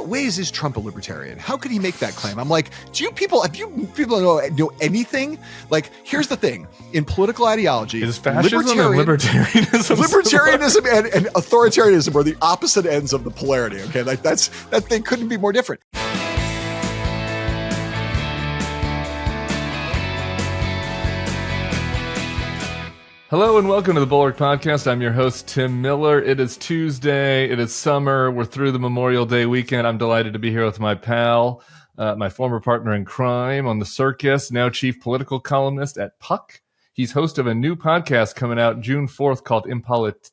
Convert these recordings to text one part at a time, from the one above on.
what ways is Trump a libertarian? How could he make that claim? I'm like, have you people know anything? Like, here's the thing. In political ideology, is fascism and libertarianism and authoritarianism are the opposite ends of the polarity. Okay, like that thing couldn't be more different. Hello and welcome to the Bulwark Podcast. I'm your host, Tim Miller. It is Tuesday. It is summer. We're through the Memorial Day weekend. I'm delighted to be here with my pal, my former partner in crime on the Circus, now chief political columnist at Puck. He's host of a new podcast coming out June 4th called Impolitique.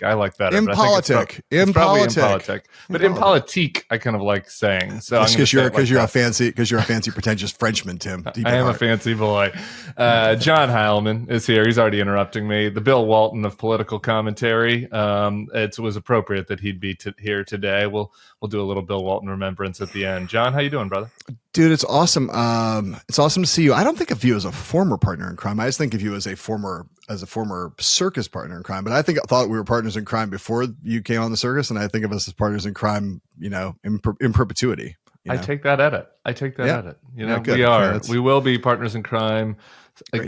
I like that. Impolitic. But Impolitique, I kind of like saying. So because you're a fancy pretentious Frenchman, Tim. I am a fancy boy. John Heilemann is here. He's already interrupting me. The Bill Walton of political commentary. It was appropriate that he'd be here today. We'll do a little Bill Walton remembrance at the end. John, how you doing, brother? Dude, it's awesome. It's awesome to see you. I don't think of you as a former partner in crime. I just think of you as a former circus partner in crime. But I thought we were partners in crime before you came on the Circus, and I think of us as partners in crime, in perpetuity. I take that edit. Good. We are. We will be partners in crime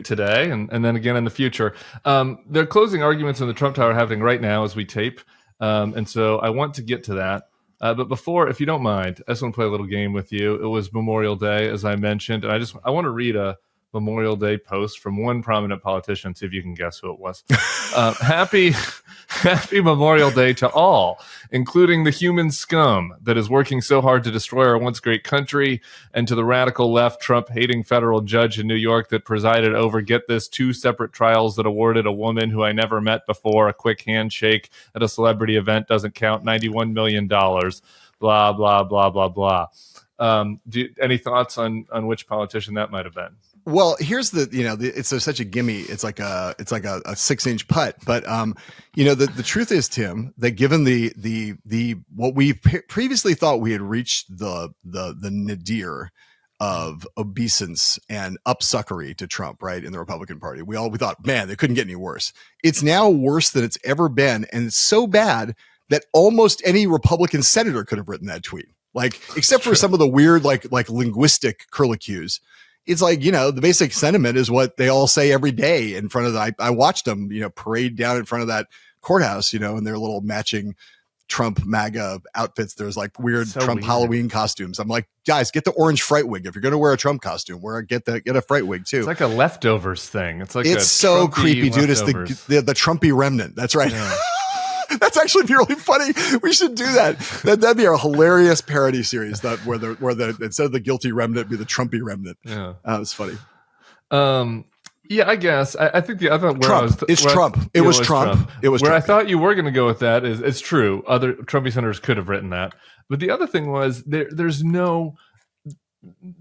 today, and then again in the future. They're closing arguments in the Trump Tower happening right now as we tape, and so I want to get to that. But before, if you don't mind, I just want to play a little game with you. It was Memorial Day, as I mentioned, and I want to read a Memorial Day post from one prominent politician. See if you can guess who it was. Happy Memorial Day to all, including the human scum that is working so hard to destroy our once great country, and to the radical left Trump-hating federal judge in New York that presided over, get this, 2 separate trials that awarded a woman who I never met before a quick handshake at a celebrity event doesn't count, $91 million, blah, blah, blah, blah, blah. Any thoughts on which politician that might have been? Well, here's it's such a gimme. It's like a 6-inch putt. But the truth is, Tim, that given the what we previously thought we had reached the nadir of obeisance and upsuckery to Trump, right, in the Republican Party, we thought, man, they couldn't get any worse. It's now worse than it's ever been, and it's so bad that almost any Republican senator could have written that tweet. Like, except for some of the weird like linguistic curlicues. It's like, the basic sentiment is what they all say every day in front of I watched them, parade down in front of that courthouse, in their little matching Trump MAGA outfits. There's like weird Trump Halloween costumes. I'm like, guys, get the orange fright wig. If you're going to wear a Trump costume, get a fright wig too. It's like a leftovers thing. It's so creepy, dude. It's the Trumpy remnant. That's right. Yeah. That's actually be really funny. We should do that. That'd be a hilarious parody series. Where the instead of the guilty remnant, be the Trumpy remnant. Yeah, that was funny. Yeah, I guess. I think the other Trump. It was Trump. I thought you were going to go with that is it's true. Other Trumpy senators could have written that, but the other thing was there's no.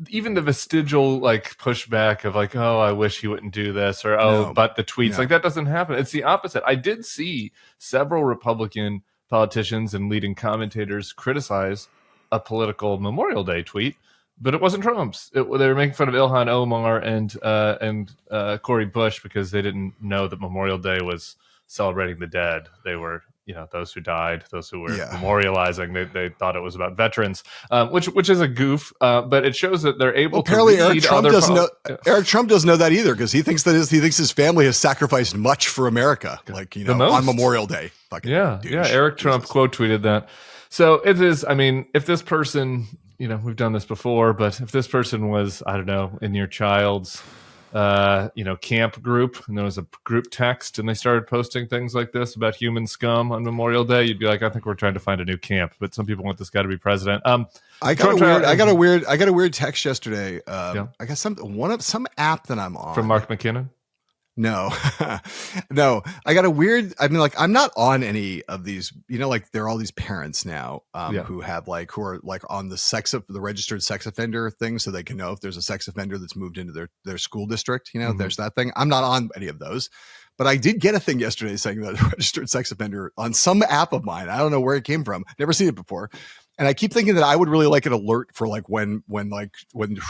Even the vestigial pushback of oh, I wish he wouldn't do this, or but the tweets that doesn't happen. It's the opposite. I did see several Republican politicians and leading commentators criticize a political Memorial Day tweet, but it wasn't Trump's. They were making fun of Ilhan Omar and Cori Bush because they didn't know that Memorial Day was celebrating the dead. They were those who died, those who were memorializing. They thought it was about veterans, which is a goof, but it shows that they're able to lead. Eric Trump doesn't know that either, because he thinks his family has sacrificed much for America, on Memorial Day. Eric Trump quote tweeted that. So it is. I mean, if this person, we've done this before, but if this person was, I don't know, in your child's camp group, and there was a group text and they started posting things like this about human scum on Memorial Day, you'd be like, I think we're trying to find a new camp, but some people want this guy to be president. I got a weird text yesterday. I got some app that I'm on from Mark McKinnon. No, no, I got a weird, I'm not on any of these, there are all these parents now who are on the registered sex offender thing, so they can know if there's a sex offender that's moved into their school district, there's that thing. I'm not on any of those, but I did get a thing yesterday saying that a registered sex offender on some app of mine. I don't know where it came from. Never seen it before. And I keep thinking that I would really like an alert for when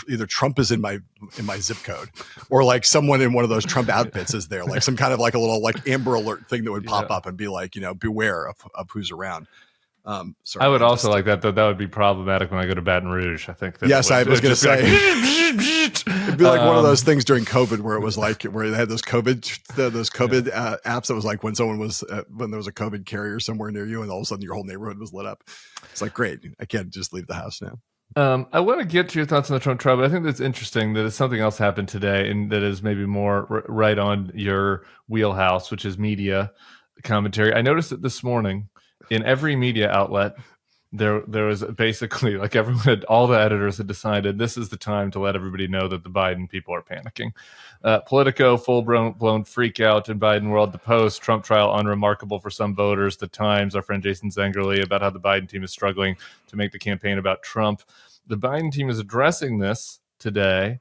either Trump is in my zip code, or someone in one of those Trump outfits is there, some kind of a little Amber Alert thing that would pop up and be beware of who's around. Sorry, I would also like that, though. That would be problematic when I go to Baton Rouge. I think. Yes, I was going to say. It'd be like one of those things during COVID where it was like where they had those COVID apps that was like when someone was when there was a COVID carrier somewhere near you, and all of a sudden your whole neighborhood was lit up. It's like, great, I can't just leave the house now. I want to get to your thoughts on the Trump trial, but I think that's interesting that something else happened today, and that is maybe more right on your wheelhouse, which is media commentary. I noticed that this morning in every media outlet, there was basically like all the editors had decided this is the time to let everybody know that the Biden people are panicking. Politico, full-blown freak out in Biden world. The Post, Trump trial unremarkable for some voters. The Times, our friend Jason Zengerly, about how the Biden team is struggling to make the campaign about Trump. The Biden team is addressing this today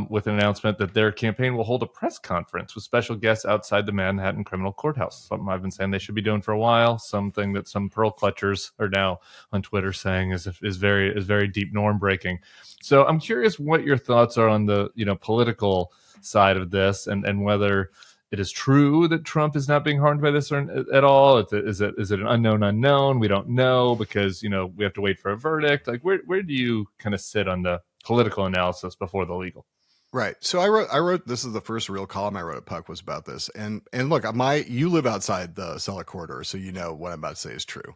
with an announcement that their campaign will hold a press conference with special guests outside the Manhattan criminal courthouse. Something I've been saying they should be doing for a while. Something that some pearl clutchers are now on Twitter saying is very deep norm breaking. So I'm curious what your thoughts are on the political side of this, and whether it is true that Trump is not being harmed by this at all. Is it an unknown? We don't know because we have to wait for a verdict. Like where do you kind of sit on the political analysis before the legal? Right. So I wrote, this is the first real column I wrote at Puck was about this. And look, you live outside the Selleck corridor, so what I'm about to say is true.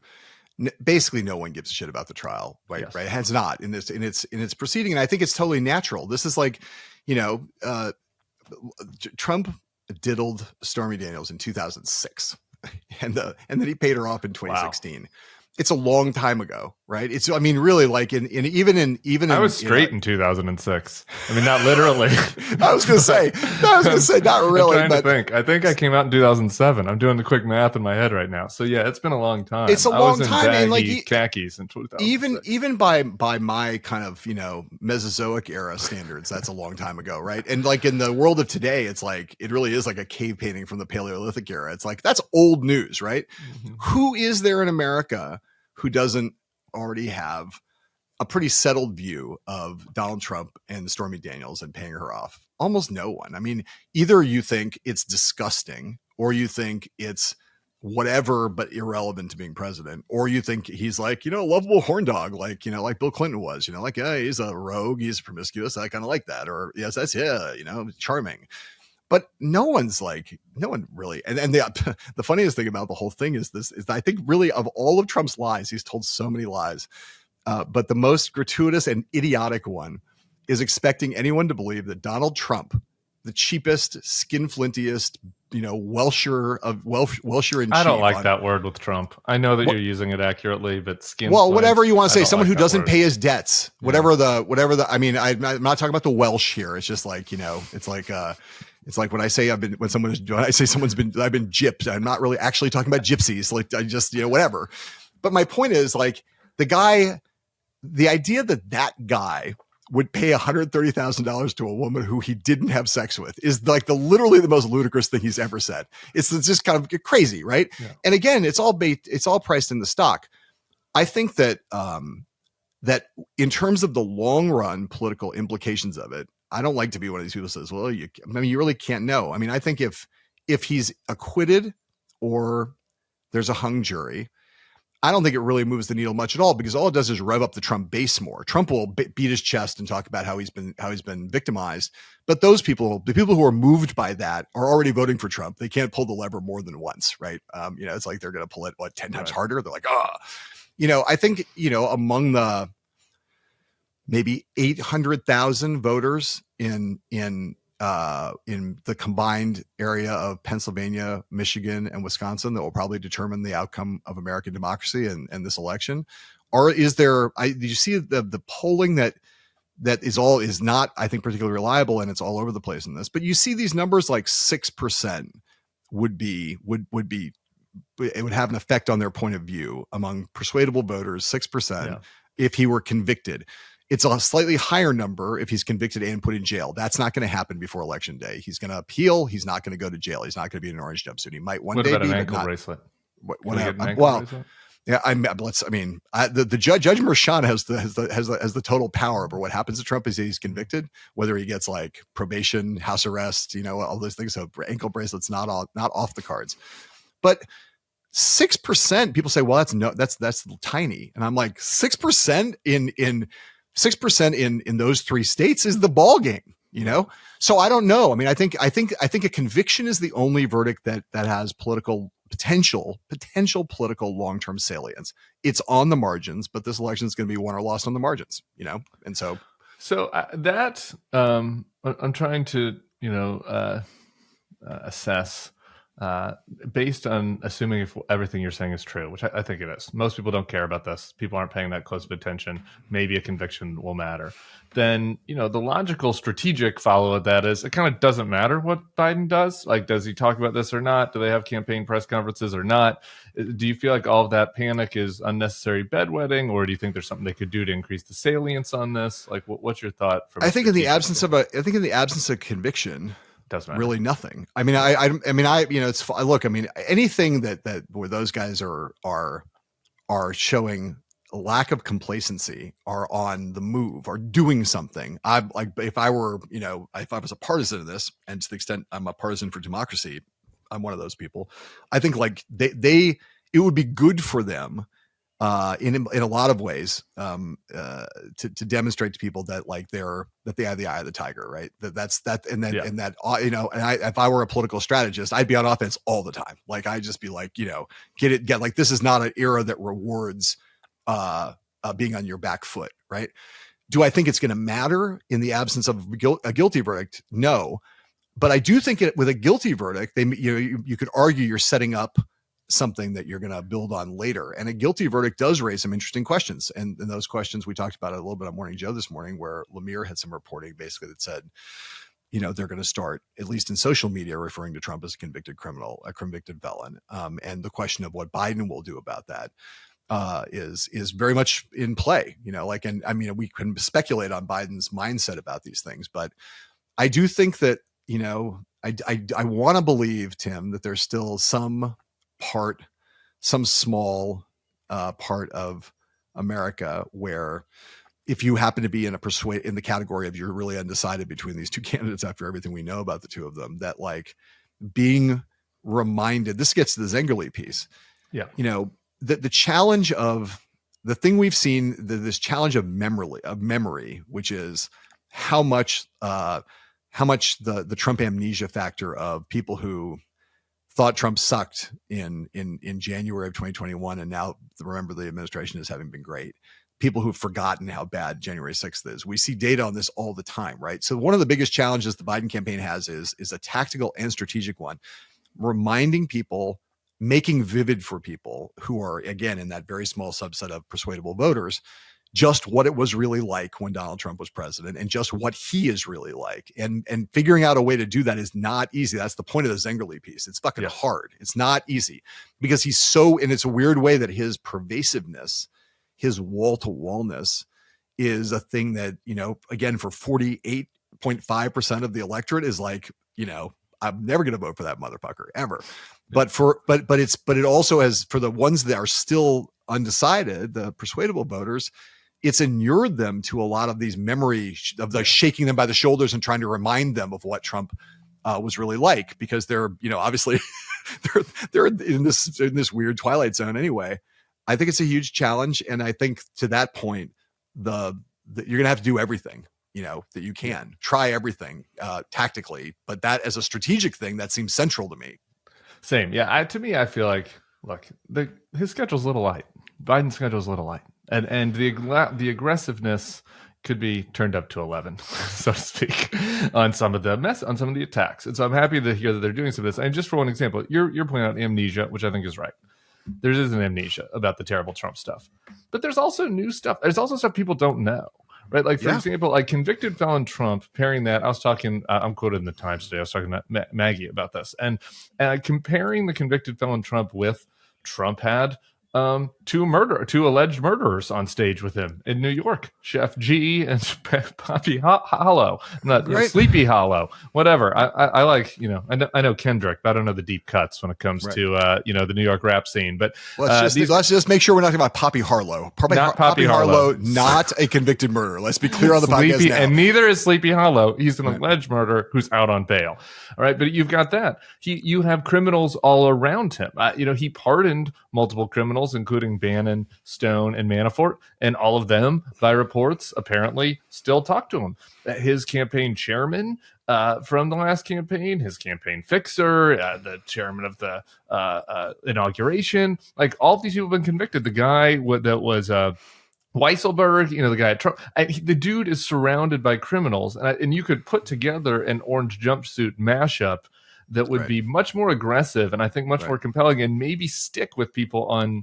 Basically, no one gives a shit about the trial, right? Yes. Right. It's not in its proceeding. And I think it's totally natural. This is like, Trump diddled Stormy Daniels in 2006 and then he paid her off in 2016. Wow. It's a long time ago, right? Really, like I was straight in 2006. I mean, not literally. I was going to say, not really. I'm trying to think. I think I came out in 2007. I'm doing the quick math in my head right now. So yeah, it's been a long time. It's a long time, and like khakis in 2006. Even by my kind of Mesozoic era standards, that's a long time ago, right? And like in the world of today, it's like it really is like a cave painting from the Paleolithic era. It's like that's old news, right? Mm-hmm. Who is there in America who doesn't already have a pretty settled view of Donald Trump and Stormy Daniels and paying her off? Almost no one. I mean, either you think it's disgusting or you think it's whatever but irrelevant to being president, or you think he's like, a lovable horn dog, like Bill Clinton was, like, yeah, he's a rogue, he's promiscuous, I kind of like that, or yes, that's charming. But no one really. And the funniest thing about the whole thing is I think really of all of Trump's lies, he's told so many lies. But the most gratuitous and idiotic one is expecting anyone to believe that Donald Trump, the cheapest, skinflintiest, Welsher in chief. I don't like that word with Trump. I know that you're using it accurately, but whatever you want to say, someone who doesn't pay his debts, whatever the. I mean, I'm not talking about the Welsh here. It's just like it's like when I say I've been gypped, I'm not really actually talking about gypsies. Like I just, whatever. But my point is like the idea that guy would pay $130,000 to a woman who he didn't have sex with is like literally the most ludicrous thing he's ever said. It's just kind of crazy. Right. Yeah. And again, it's all priced in the stock. I think that, that in terms of the long run political implications of it, I don't like to be one of these people who says, well, you really can't know. I mean, I think if he's acquitted or there's a hung jury, I don't think it really moves the needle much at all, because all it does is rev up the Trump base more. Trump will beat his chest and talk about how he's been victimized. But those people, the people who are moved by that, are already voting for Trump. They can't pull the lever more than once, right? It's like they're going to pull it 10 times harder. They're like, I think among the maybe 800,000 voters in the combined area of Pennsylvania, Michigan, and Wisconsin that will probably determine the outcome of American democracy and this election? Or is there? Did you see the polling that is not, I think, particularly reliable, and it's all over the place in this? But you see these numbers like 6% would have an effect on their point of view among persuadable voters. 6% if he were convicted. It's a slightly higher number if he's convicted and put in jail. That's not going to happen before election day. He's going to appeal. He's not going to go to jail. He's not going to be in an orange jumpsuit. He might one day be. What about an ankle bracelet? Bracelet? Yeah, the Judge Merchan has the total power over what happens to Trump as he's convicted, whether he gets like probation, house arrest, all those things. So ankle bracelets not off the cards, but 6%. People say, well, that's tiny. And I'm like, 6% in 6% in those 3 states is the ball game, you know? So I don't know. I mean, I think a conviction is the only verdict that has political potential political long-term salience. It's on the margins, but this election is going to be won or lost on the margins, you know? And so I'm trying to, assess based on assuming if everything you're saying is true, which I think it is. Most people don't care about this. People aren't paying that close of attention. Maybe a conviction will matter. Then, the logical strategic follow of that is it kind of doesn't matter what Biden does. Like, does he talk about this or not? Do they have campaign press conferences or not? Do you feel like all of that panic is unnecessary bedwetting, or do you think there's something they could do to increase the salience on this? Like, what's your thought? I think in the absence of conviction, doesn't matter. Really nothing. I mean, it's look. I mean, anything that where those guys are showing a lack of complacency, are on the move, are doing something. I'm like, if I was a partisan of this, and to the extent I'm a partisan for democracy, I'm one of those people. I think like it would be good for them. In a lot of ways, to demonstrate to people that like that they have the eye of the tiger, right? If I were a political strategist, I'd be on offense all the time. Like I'd just be like, get like, this is not an era that rewards being on your back foot, right? Do I think it's going to matter in the absence of a guilty verdict? No, but I do think with a guilty verdict, you could argue you're setting up something that you're going to build on later. And a guilty verdict does raise some interesting questions. And those questions, we talked about it a little bit on Morning Joe this morning, where Lemire had some reporting basically that said, they're going to start, at least in social media, referring to Trump as a convicted criminal, a convicted felon. And the question of what Biden will do about that is very much in play, we can speculate on Biden's mindset about these things, but I do think that, I want to believe, Tim, that there's still some small part of America where, if you happen to be in the category of you're really undecided between these two candidates after everything we know about the two of them, that like being reminded, this gets to the Zengerle piece. Yeah. The challenge of the thing we've seen, this challenge of memory, which is how much the Trump amnesia factor of people who thought Trump sucked in January of 2021, and now remember the administration as having been great. People who've forgotten how bad January 6th is. We see data on this all the time, right? So one of the biggest challenges the Biden campaign has is a tactical and strategic one, reminding people, making vivid for people who are, again, in that very small subset of persuadable voters, just what it was really like when Donald Trump was president, and just what he is really like. And figuring out a way to do that is not easy. That's the point of the Zengerle piece. It's fucking hard. It's not easy because he's so, and it's a weird way that his pervasiveness, his wall-to-wallness is a thing that, again, for 48.5% of the electorate is like, I'm never going to vote for that motherfucker ever. But it also has, for the ones that are still undecided, the persuadable voters, it's inured them to a lot of these memory of the shaking them by the shoulders and trying to remind them of what Trump was really like, because they're, obviously they're in this weird twilight zone anyway. I think it's a huge challenge. And I think to that point, you're going to have to do everything, that you can try everything tactically, but that as a strategic thing, that seems central to me. Same. Yeah. To me, I feel like, look, his schedule's a little light. Biden's schedule's a little light. And the aggressiveness could be turned up to 11, so to speak, on some of the attacks. And so I'm happy to hear that they're doing some of this. And just for one example, you're pointing out amnesia, which I think is right. There is an amnesia about the terrible Trump stuff, but there's also new stuff. There's also stuff people don't know, right? Like, for example, like convicted felon Trump, pairing that, I was talking, I'm quoted in the Times today, I was talking to Maggie about this, and comparing the convicted felon Trump with Trump had two alleged murderers on stage with him in New York, Chef G and Poppy Hollow, Sleepy Hollow, whatever. I like, I know Kendrick, but I don't know the deep cuts when it comes to the New York rap scene. But let's just make sure we're not talking about Poppy Harlow. Poppy Harlow, not a convicted murderer. Let's be clear on the podcast now. And neither is Sleepy Hollow. He's an alleged murderer who's out on bail. All right, but you've got that. You have criminals all around him. He pardoned multiple criminals, including Bannon, Stone, and Manafort, and all of them, by reports, apparently still talk to him. His campaign chairman from the last campaign, his campaign fixer, the chairman of the inauguration, like all of these people have been convicted. The guy that was Weisselberg, the guy at Trump, the dude is surrounded by criminals, and you could put together an orange jumpsuit mashup that would be much more aggressive and I think much more compelling, and maybe stick with people on,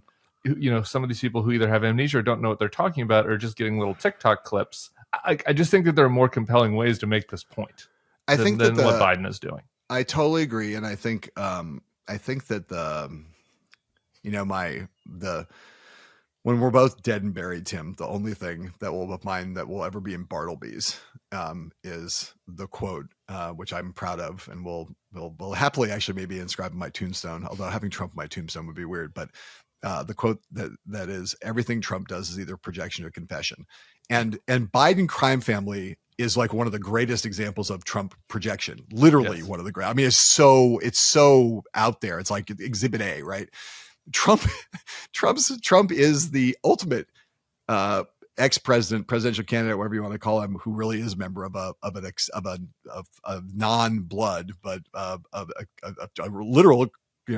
some of these people who either have amnesia or don't know what they're talking about or just getting little TikTok clips. I just think that there are more compelling ways to make this point than what Biden is doing. I totally agree, and I think that when we're both dead and buried, Tim, the only thing that will ever be in Bartleby's is the quote, which I'm proud of, and will happily actually maybe inscribe in my tombstone. Although having Trump in my tombstone would be weird, but the quote that is, everything Trump does is either projection or confession, and Biden crime family is like one of the greatest examples of Trump projection. Literally one of the great. I mean, it's so out there. It's like Exhibit A, right? Trump is the ultimate ex-president, presidential candidate, whatever you want to call him, who really is a member of a non-blood, but of a literal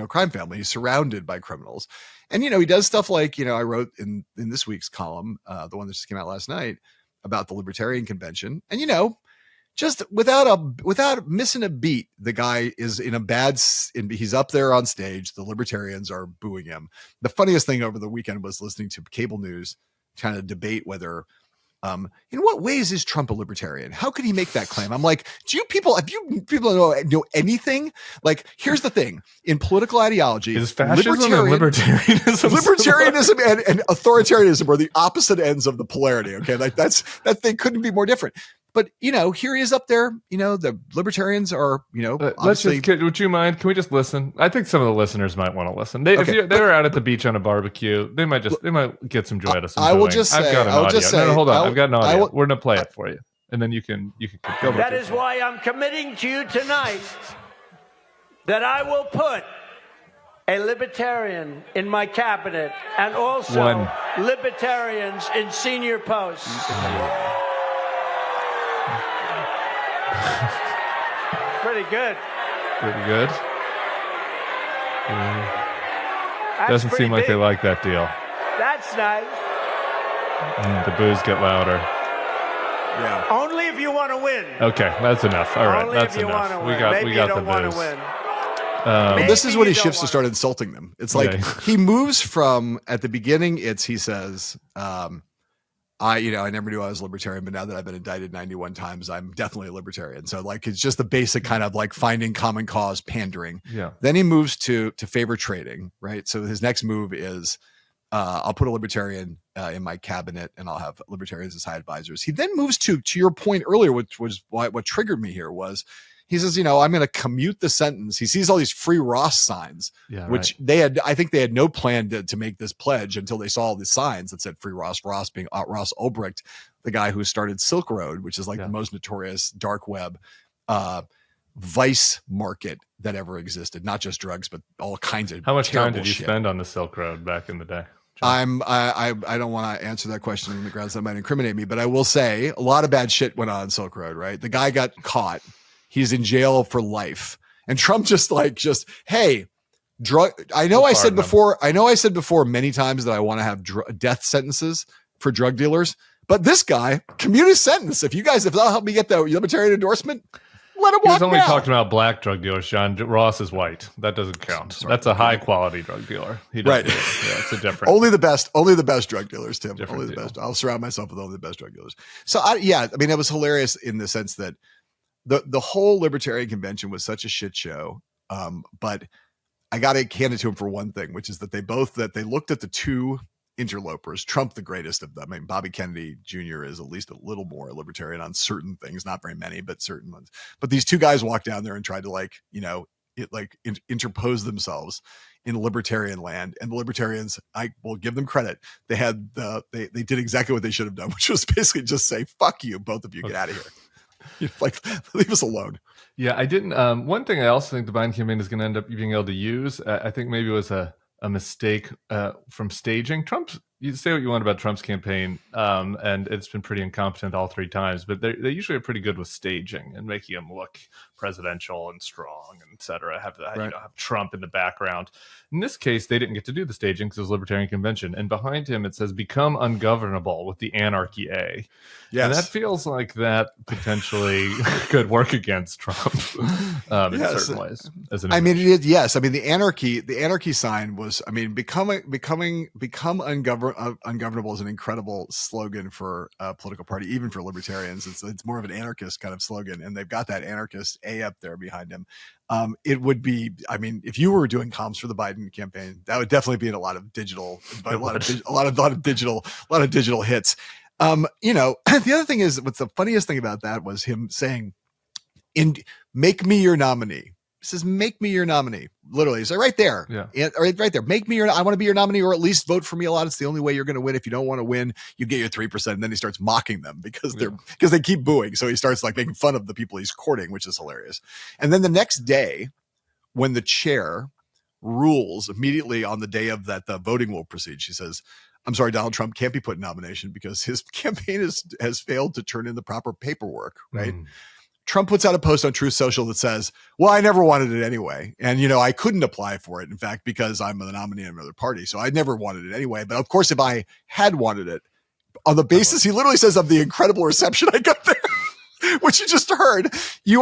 crime family. He's surrounded by criminals, and he does stuff like I wrote in this week's column, the one that just came out last night, about the Libertarian Convention, and just without missing a beat, the guy is he's up there on stage. The libertarians are booing him. The funniest thing over the weekend was listening to cable news kind of debate whether, in what ways is Trump a libertarian? How could he make that claim? I'm like, have you people know anything? Like, here's the thing. In political ideology, is fascism and libertarianism and authoritarianism are the opposite ends of the polarity. Okay. Like that they couldn't be more different. But, here he is up there. The libertarians are, would you mind? Can we just listen? I think some of the listeners might want to listen. If they're out at the beach on a barbecue, they might get some joy out of some. I will just say, I've got an audio. No, hold on. I've got an audio. We're going to play it for you. And then you can go. That is why I'm committing to you tonight that I will put a libertarian in my cabinet and also libertarians in senior posts. Pretty good. Doesn't seem like they like that deal. That's nice. The boos get louder. Yeah. Only if you want to win. Okay, that's enough. All right, Only that's if you enough. Want to We win. got Maybe we got you the don't want boos. to win. Well, this is when he shifts to start insulting them. It's like he moves from, at the beginning, he says, I never knew I was a libertarian, but now that I've been indicted 91 times, I'm definitely a libertarian. So like, it's just the basic kind of like finding common cause pandering. Yeah. Then he moves to favor trading, right? So his next move is, I'll put a libertarian in my cabinet and I'll have libertarians as high advisors. He then moves to your point earlier, which was what triggered me here was, he says, I'm going to commute the sentence. He sees all these free Ross signs, which I think they had no plan to make this pledge until they saw all these signs that said free Ross being Ross Ulbricht, the guy who started Silk Road, which is like the most notorious dark web vice market that ever existed. Not just drugs, but all kinds of. How much time did you spend on the Silk Road back in the day? I don't want to answer that question on the grounds that might incriminate me, but I will say a lot of bad shit went on Silk Road, right? The guy got caught. He's in jail for life. And Trump hey, I know I said before many times that I want to have death sentences for drug dealers, but this guy, commute his sentence. If that'll help me get the libertarian endorsement, let him walk. He was only talking about black drug dealers, John. Ross is white. That doesn't count. That's a high quality drug dealer. Right. Yeah, it's a different. Only the best drug dealers, Tim. Only the best. I'll surround myself with only the best drug dealers. So it was hilarious in the sense that the whole Libertarian Convention was such a shit show. But I got to hand it to him for one thing, which is that they looked at the two interlopers, Trump, the greatest of them. I mean, Bobby Kennedy Jr. is at least a little more libertarian on certain things, not very many, but certain ones. But these two guys walked down there and tried to interpose themselves in libertarian land, and the libertarians, I will give them credit. They did exactly what they should have done, which was basically just say, "Fuck you, both of you, get out of here." Leave us alone. Yeah, I didn't. One thing I also think the Biden campaign is going to end up being able to use, I think maybe it was a mistake from staging. You say what you want about Trump's campaign, and it's been pretty incompetent all three times, but they usually are pretty good with staging and making him look presidential and strong, and et cetera. Have Trump in the background. In this case, they didn't get to do the staging because it was Libertarian Convention, and behind him it says "Become ungovernable" with the anarchy A. Yes. And that feels like that potentially could work against Trump in certain ways. Yes. I mean, the anarchy sign was, become ungovernable is an incredible slogan for a political party, even for libertarians. It's more of an anarchist kind of slogan, and they've got that anarchist A up there behind him. It would be, if you were doing comms for the Biden campaign, that would definitely be in a lot of digital hits. The other thing is, what's the funniest thing about that was him saying, make me your nominee. He says, make me your nominee. Literally, so right there. Yeah. Right there. Make me I want to be your nominee, or at least vote for me a lot. It's the only way you're going to win. If you don't want to win, you get your 3%. And then he starts mocking them because they keep booing. So he starts making fun of the people he's courting, which is hilarious. And then the next day, when the chair rules immediately on the day of that, the voting will proceed, she says, "I'm sorry, Donald Trump can't be put in nomination because his campaign has failed to turn in the proper paperwork." Right. Trump puts out a post on Truth Social that says, "Well, I never wanted it anyway. And, I couldn't apply for it, in fact, because I'm the nominee of another party. So I never wanted it anyway. But of course, if I had wanted it, on the basis," he literally says, "of the incredible reception I got there," which you just heard,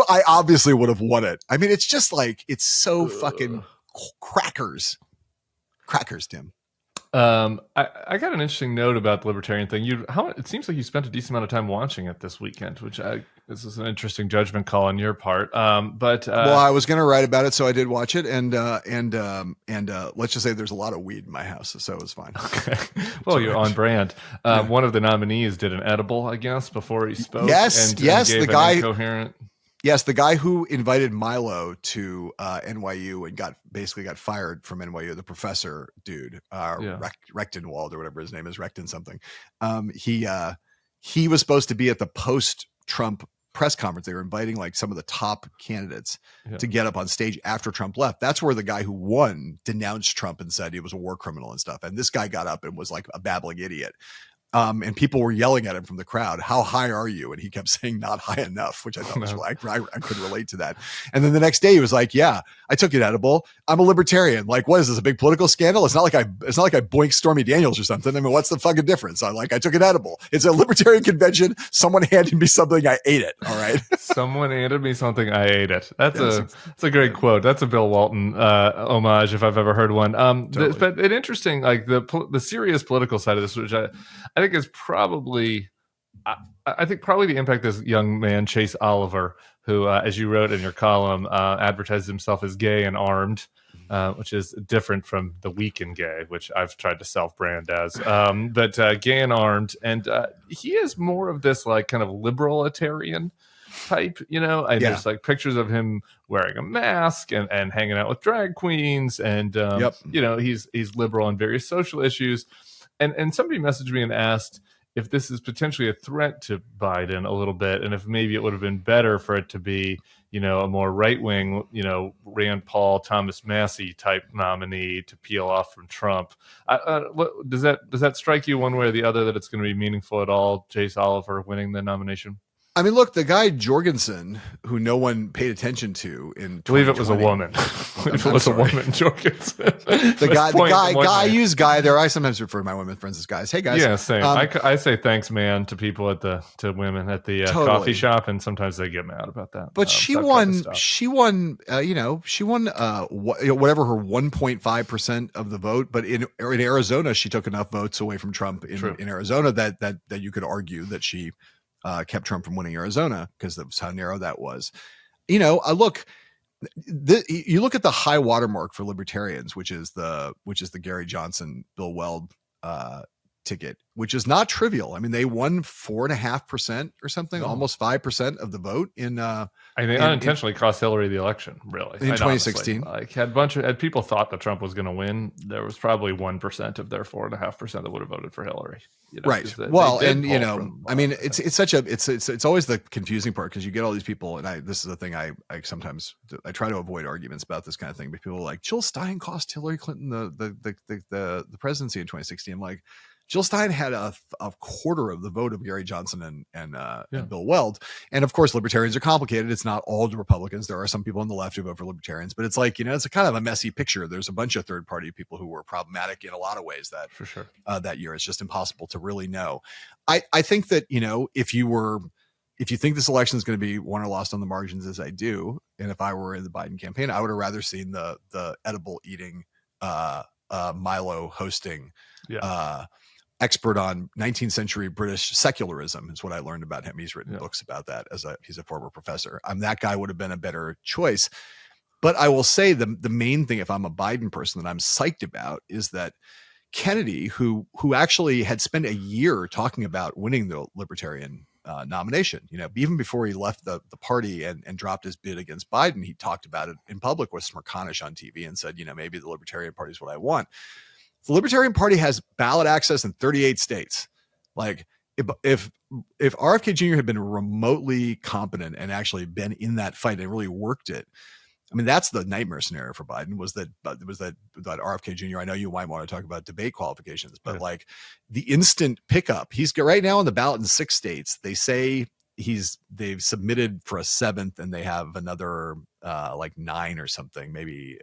I obviously would have won it. It's just it's so fucking crackers, Tim. I got an interesting note about the libertarian thing. It seems like you spent a decent amount of time watching it this weekend, which this is an interesting judgment call on your part. But I was going to write about it, so I did watch it, and let's just say there's a lot of weed in my house, so it was fine. Okay. Well, you're on brand. One of the nominees did an edible, I guess, before he spoke. Yes, and gave the guy incoherent. Yes, the guy who invited Milo to NYU and got fired from NYU, the professor dude, Rectenwald or whatever his name is, Recton something. He was supposed to be at the post-Trump press conference. They were inviting some of the top candidates to get up on stage after Trump left. That's where the guy who won denounced Trump and said he was a war criminal and stuff. And this guy got up and was like a babbling idiot. And people were yelling at him from the crowd, "How high are you?" And he kept saying, "Not high enough," which I thought was I could relate to that. And then the next day he was like, "Yeah, I took an edible. I'm a libertarian. What is this, a big political scandal? It's not like I boinked Stormy Daniels or something. What's the fucking difference? I took an edible. It's a libertarian convention. Someone handed me something. I ate it. All right." Someone handed me something. I ate it. That's a great quote. That's a Bill Walton homage if I've ever heard one. Totally. But an interesting, the serious political side of this, which I think is probably, probably the impact this young man, Chase Oliver, who, as you wrote in your column, advertised himself as gay and armed, which is different from the weak and gay, which I've tried to self-brand as. But gay and armed, and he is more of this kind of liberalitarian type, there's pictures of him wearing a mask and hanging out with drag queens, and he's liberal on various social issues. And somebody messaged me and asked if this is potentially a threat to Biden a little bit, and if maybe it would have been better for it to be, a more right-wing, Rand Paul, Thomas Massie type nominee to peel off from Trump. Does that strike you one way or the other that it's going to be meaningful at all, Chase Oliver winning the nomination? Look, the guy Jorgensen, who no one paid attention to in 2020. I believe it was a woman. Jorgensen. I use guy there. I sometimes refer to my women friends as guys. Hey, guys. Yeah, same. I say thanks, man, to people to women at the coffee shop, and sometimes they get mad about that. But she won. She won. She won. Whatever her 1.5% of the vote. But in Arizona, she took enough votes away from Trump in Arizona that you could argue that she kept Trump from winning Arizona because that's how narrow that was. Look, you look at the high watermark for libertarians, which is the Gary Johnson, Bill Weld ticket, which is not trivial. I mean, they won 4.5% or something, almost 5% of the vote in. I mean, they unintentionally cost Hillary the election, really, in 2016. Like, had people thought that Trump was going to win, there was probably 1% of their 4.5% that would have voted for Hillary. Right. I mean, it's always the confusing part, because you get all these people, and this is the thing I sometimes I try to avoid arguments about this kind of thing, but people are like, Jill Stein cost Hillary Clinton the presidency in 2016. I'm like, Jill Stein had a quarter of the vote of Gary Johnson and Bill Weld. And of course, libertarians are complicated. It's not all the Republicans. There are some people on the left who vote for libertarians, but it's like, it's a kind of a messy picture. There's a bunch of third party people who were problematic in a lot of ways that for sure that year. It's just impossible to really know. I think that, if you think this election is going to be won or lost on the margins, as I do, and if I were in the Biden campaign, I would have rather seen the edible eating, Milo hosting, expert on 19th century British secularism is what I learned about him. He's written books about that he's a former professor. That guy would have been a better choice. But I will say the main thing, if I'm a Biden person, that I'm psyched about is that Kennedy, who actually had spent a year talking about winning the Libertarian nomination, even before he left the party and dropped his bid against Biden, he talked about it in public, was smirconish on TV and said, maybe the Libertarian Party is what I want. The Libertarian Party has ballot access in 38 states. Like, if RFK Jr. had been remotely competent and actually been in that fight and really worked it, I mean, that's the nightmare scenario for Biden, was that RFK Jr. I know you might want to talk about debate qualifications, but like the instant pickup, he's right now on the ballot in 6 states. They say they've submitted for a 7th, and they have another like 9 or something, maybe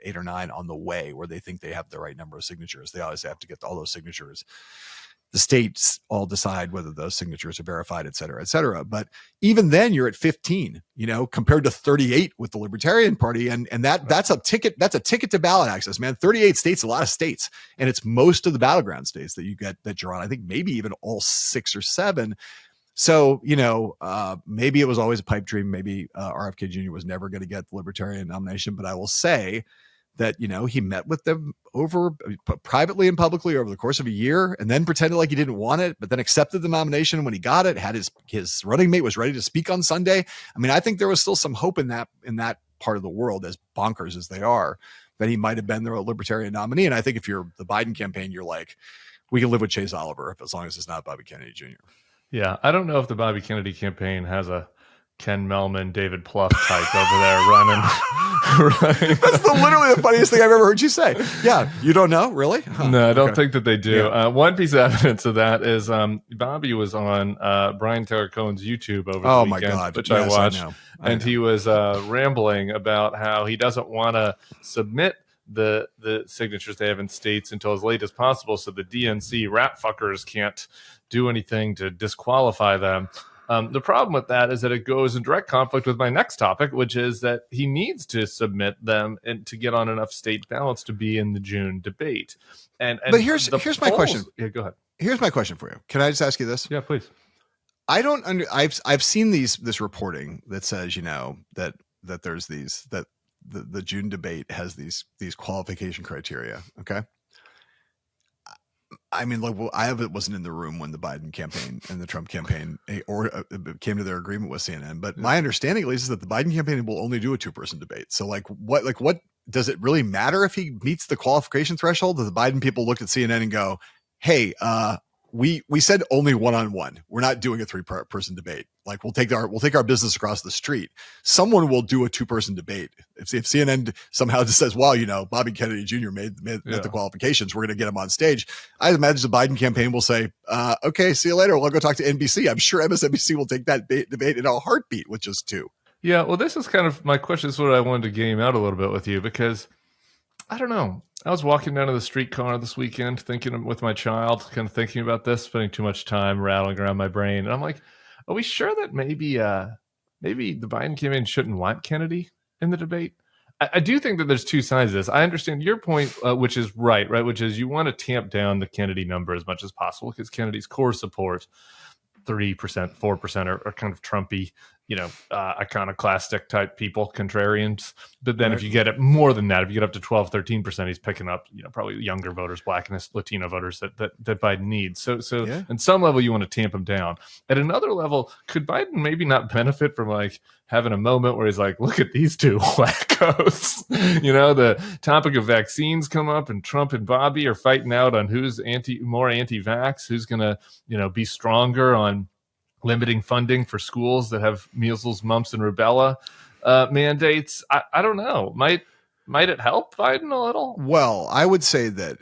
8 or 9 on the way, where they think they have the right number of signatures. They always have to get all those signatures. The states all decide whether those signatures are verified, et cetera, et cetera. But even then, you're at 15, compared to 38 with the Libertarian Party, and that's a ticket. That's a ticket to ballot access, man. 38 states, a lot of states, and it's most of the battleground states that you get that you're on. I think maybe even all 6 or 7. So, maybe it was always a pipe dream. Maybe RFK Jr. was never going to get the Libertarian nomination. But I will say that, he met with them privately and publicly over the course of a year, and then pretended like he didn't want it, but then accepted the nomination when he got it, had his running mate was ready to speak on Sunday. I mean, I think there was still some hope in that part of the world, as bonkers as they are, that he might have been the Libertarian nominee. And I think if you're the Biden campaign, you're like, we can live with Chase Oliver as long as it's not Bobby Kennedy Jr. Yeah, I don't know if the Bobby Kennedy campaign has a Ken Mellman, David Plouffe type over there running. That's literally the funniest thing I've ever heard you say. Yeah, you don't know? Really? Huh. No, I don't think that they do. Yeah. One piece of evidence of that is Bobby was on Brian Taylor Cohen's YouTube over the weekend, my God. Which yes, I watched. I know. He was rambling about how he doesn't want to submit the signatures they have in states until as late as possible, so the DNC rat fuckers can't do anything to disqualify them. The problem with that is that it goes in direct conflict with my next topic, which is that he needs to submit them and to get on enough state ballots to be in the June debate. But here's my question. Yeah, go ahead. Here's my question for you. Can I just ask you this? Yeah, please. I don't I've seen this reporting that says, that there's that the June debate has these qualification criteria. Okay. I mean, I wasn't in the room when the Biden campaign and the Trump campaign came to their agreement with CNN. But my understanding, at least, is that the Biden campaign will only do a 2-person debate. So, what does it really matter if he meets the qualification threshold? Do the Biden people look at CNN and go, "Hey, we said only 1-on-1. We're not doing a 3-person debate. Like, we'll take our business across the street. Someone will do a 2-person debate. If CNN somehow just says, well, Bobby Kennedy Jr. met the qualifications, we're going to get him on stage. I imagine the Biden campaign will say, okay, see you later. We'll go talk to NBC. I'm sure MSNBC will take that debate in a heartbeat with just 2. Yeah. Well, this is kind of my question. Is what I wanted to game out a little bit with you, because I don't know. I was walking down to the streetcar this weekend thinking with my child, kind of thinking about this, spending too much time rattling around my brain. And I'm like, are we sure that maybe the Biden campaign shouldn't want Kennedy in the debate? I do think that there's 2 sides of this. I understand your point, which is right, which is you want to tamp down the Kennedy number as much as possible, because Kennedy's core support, 3%, 4% are kind of Trumpy iconoclastic type people, contrarians. But then if you get it more than that, if you get up to 12, 13%, he's picking up, probably younger voters, Black and Latino voters that Biden needs. So in some level, you want to tamp him down. At another level, could Biden maybe not benefit from like having a moment where he's like, look at these two wackos? The topic of vaccines come up, and Trump and Bobby are fighting out on who's more anti-vax, who's going to, be stronger on limiting funding for schools that have measles, mumps, and rubella mandates. I don't know. Might it help Biden a little? Well, I would say that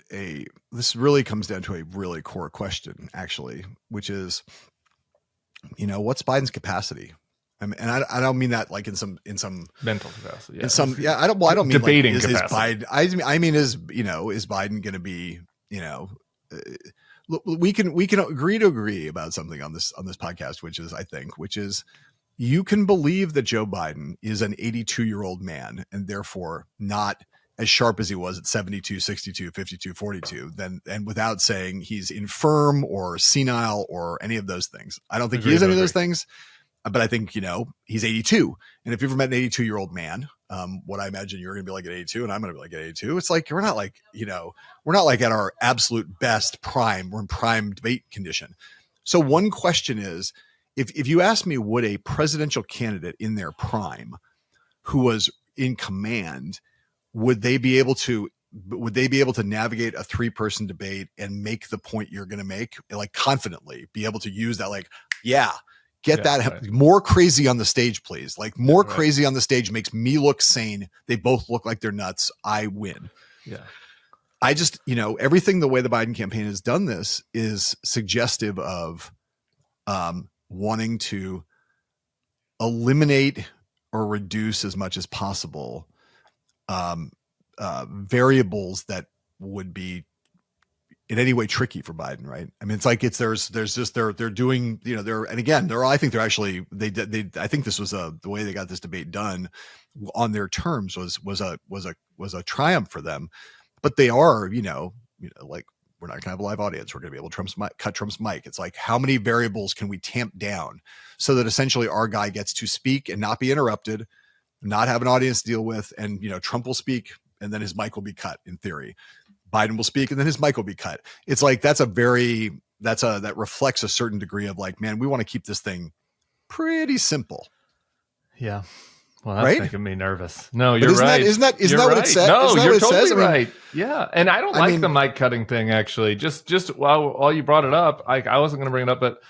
this really comes down to a really core question, actually, which is, what's Biden's capacity? I mean, and I don't mean that like in some mental capacity. Yeah. In some, I don't mean debating like, capacity. I mean, is Biden going to be, we can agree to agree about something on this podcast, which is you can believe that Joe Biden is an 82-year-old man and therefore not as sharp as he was at 72, 62, 52, 42, and without saying he's infirm or senile or any of those things. I don't think he is any of those things, but I think, he's 82. And if you've ever met an 82-year-old man, what I imagine you're going to be like at 82 and I'm going to be like at 82. It's like, we're not like at our absolute best prime. We're in prime debate condition. So one question is, if you ask me, would a presidential candidate in their prime who was in command, would they be able to navigate a 3-person debate and make the point you're going to make, like confidently be able to use that, like, right. More crazy on the stage, please. Like more crazy on the stage makes me look sane. They both look like they're nuts. I win. Yeah. I just, everything the way the Biden campaign has done this is suggestive of wanting to eliminate or reduce as much as possible variables that would be in any way tricky for Biden, right? I mean, it's like there's just they're doing, and again, I think they're actually I think this was the way they got this debate done on their terms was a triumph for them. But they are, like, we're not gonna have a live audience. We're gonna be able to cut Trump's mic. It's like, how many variables can we tamp down so that essentially our guy gets to speak and not be interrupted, not have an audience to deal with, and Trump will speak and then his mic will be cut in theory. Biden will speak and then his mic will be cut. It's like, that reflects a certain degree of like, man, we want to keep this thing pretty simple. Yeah. Well, that's making me nervous. No, you're right. Isn't that what it says? No, you're totally right. Yeah. And I don't like the mic cutting thing, actually. Just while you brought it up, I wasn't going to bring it up, but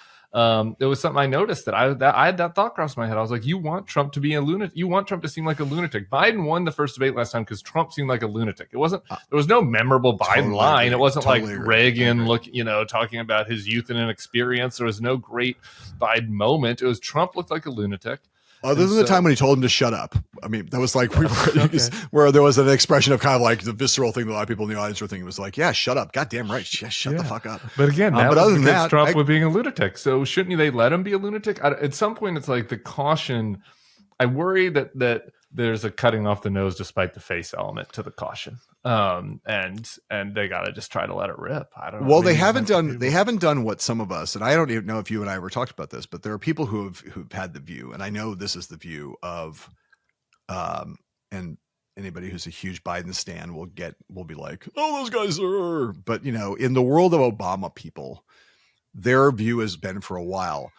it was something I noticed that I had that thought cross my head. I was like, you want Trump to be a lunatic. You want Trump to seem like a lunatic. Biden won the first debate last time because Trump seemed like a lunatic. It wasn't, there was no memorable Biden line. It wasn't like Reagan talking about his youth and inexperience. There was no great Biden moment. It was Trump looked like a lunatic. Other than the time when he told him to shut up. I mean, that was like where there was an expression of kind of like the visceral thing that a lot of people in the audience were thinking was like, yeah, shut up. Goddamn right. Shut the fuck up. But again, but other than that, Trump was being a lunatic. So shouldn't they let him be a lunatic? At some point, it's like the caution. I worry that there's a cutting off the nose despite the face element to the caution. And they got to just try to let it rip. I don't know. Well, they haven't done what some of us, and I don't even know if you and I ever talked about this, but there are people who've had the view, and I know this is the view of, and anybody who's a huge Biden stan will be like, oh, those guys are, but in the world of Obama people, their view has been for a while,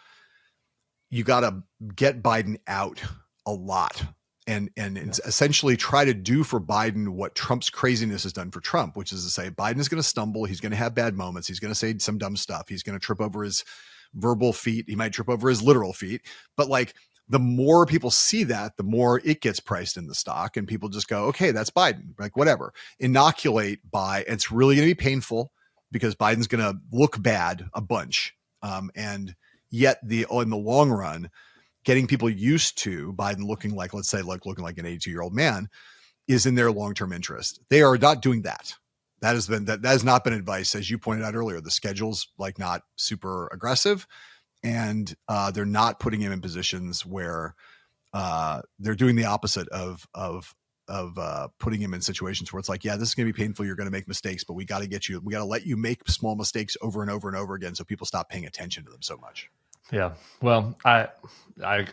you got to get Biden out a lot. And essentially try to do for Biden what Trump's craziness has done for Trump, which is to say Biden is going to stumble. He's going to have bad moments. He's going to say some dumb stuff. He's going to trip over his verbal feet. He might trip over his literal feet. But like the more people see that, the more it gets priced in the stock and people just go, okay, that's Biden. Like whatever. Inoculate by, it's really going to be painful because Biden's going to look bad a bunch. And yet in the long run, getting people used to Biden looking like, let's say, like looking like an 82-year-old man is in their long-term interest. They are not doing that. That has not been advice. As you pointed out earlier, the schedule's like not super aggressive and they're not putting him in positions where they're doing the opposite of putting him in situations where it's like, yeah, this is going to be painful. You're going to make mistakes, but we got to let you make small mistakes over and over and over again. So people stop paying attention to them so much. Yeah. Well, I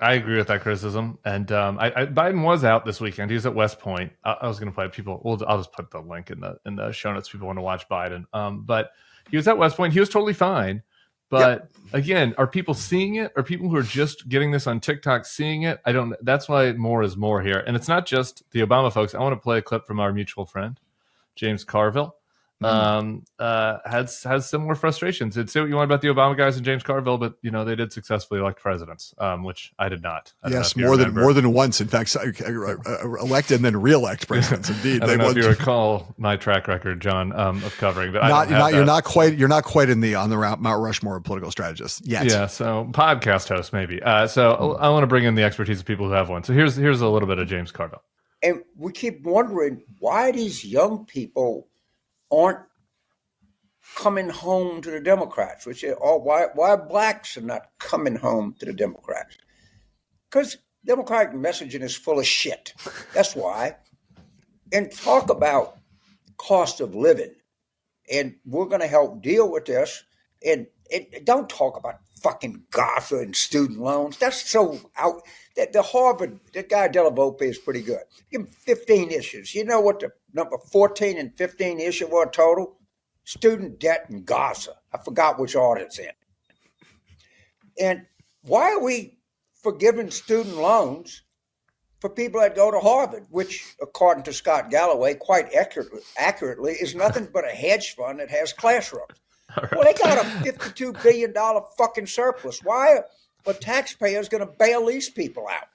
agree with that criticism. And Biden was out this weekend. He was at West Point. I was going to play people. Well, I'll just put the link in the show notes. People want to watch Biden. But he was at West Point. He was totally fine. But again, are people seeing it? Are people who are just getting this on TikTok seeing it? I don't. That's why more is more here. And it's not just the Obama folks. I want to play a clip from our mutual friend, James Carville. Has similar frustrations. Say what you want about the Obama guys and James Carville, but they did successfully elect presidents, which I did not. Yes, more than once. In fact, elect and then reelect presidents. Indeed, I don't know if you recall my track record, John, of covering, but you're not quite on the Mount Rushmore of political strategists yet. Yeah, so podcast host maybe. So I want to bring in the expertise of people who have one. So here's a little bit of James Carville. And we keep wondering why these young people aren't coming home to the Democrats, why blacks are not coming home to the Democrats. Because Democratic messaging is full of shit. That's why. And talk about cost of living. And we're going to help deal with this. And don't talk about fucking Gaza and student loans. That's so out. The Harvard, that guy Delavolpe is pretty good. Give him 15 issues. You know what the number 14 and 15 issue were total? Student debt in Gaza. I forgot which order it's in. And why are we forgiving student loans for people that go to Harvard, which, according to Scott Galloway, quite accurately is nothing but a hedge fund that has classrooms? Right. Well, they got a $52 billion fucking surplus. Why are taxpayers going to bail these people out?